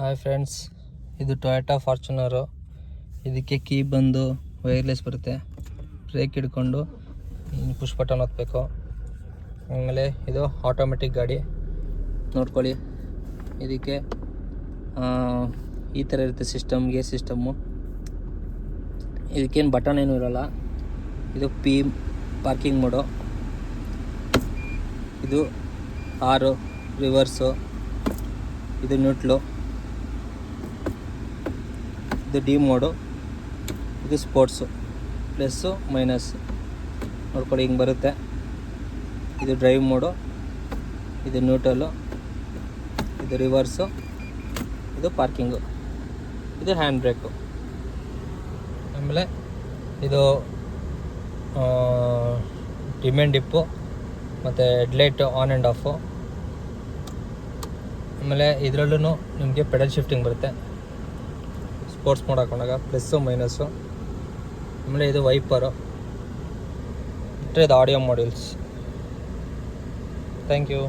Hi friends, ಇದು Toyota Fortuner. ಇದಕ್ಕೆ key ಬಂದು ವೈರ್ಲೆಸ್ ಬರುತ್ತೆ. ಬ್ರೇಕ್ ಹಿಡ್ಕೊಂಡು ಪುಷ್ ಬಟನ್ ಒತ್ತಬೇಕು. ಆಮೇಲೆ ಇದು ಆಟೋಮೆಟಿಕ್ ಗಾಡಿ ನೋಡ್ಕೊಳ್ಳಿ. ಇದಕ್ಕೆ ಈ ಥರ ಇರುತ್ತೆ ಸಿಸ್ಟಮ್, ಗೇರ್ ಸಿಸ್ಟಮ್ಮು. ಇದಕ್ಕೇನು ಬಟನ್ ಏನೂ ಇರೋಲ್ಲ. ಇದು ಪಾರ್ಕಿಂಗ್ ಮೋಡು, ಇದು ಆರು ರಿವರ್ಸು, ಇದು ನ್ಯೂಟ್ಲು, ಇದು ಡಿ ಮೋಡು, ಇದು ಸ್ಪೋರ್ಟ್ಸು, ಪ್ಲಸ್ಸು ಮೈನಸ್ಸು ನೋಡ್ಕೊಳ್ಳಿ. ಹಿಂಗೆ ಬರುತ್ತೆ. ಇದು ಡ್ರೈವ್ ಮೋಡು, ಇದು ನ್ಯೂಟ್ರಲ್ಲು, ಇದು ರಿವರ್ಸು, ಇದು ಪಾರ್ಕಿಂಗು, ಇದು ಹ್ಯಾಂಡ್ ಬ್ರೇಕು. ಆಮೇಲೆ ಇದು ಡಿಮೆಂಡ್ ಡಿಪ್ಪು ಮತ್ತು ಹೆಡ್ಲೈಟು ಆನ್ ಆ್ಯಂಡ್ ಆಫು. ಆಮೇಲೆ ಇದರಲ್ಲೂ ನಿಮಗೆ ಪೆಡಲ್ ಶಿಫ್ಟಿಂಗ್ ಬರುತ್ತೆ. ಸ್ಪೋರ್ಟ್ಸ್ ಮೋಡ್ ಹಾಕೊಂಡಾಗ ಪ್ಲಸ್ಸು ಮೈನಸ್ಸು. ಆಮೇಲೆ ಇದು ವೈಪರು, ಇದು ಆಡಿಯೋ ಮಾಡ್ಯೂಲ್ಸ್. Thank you.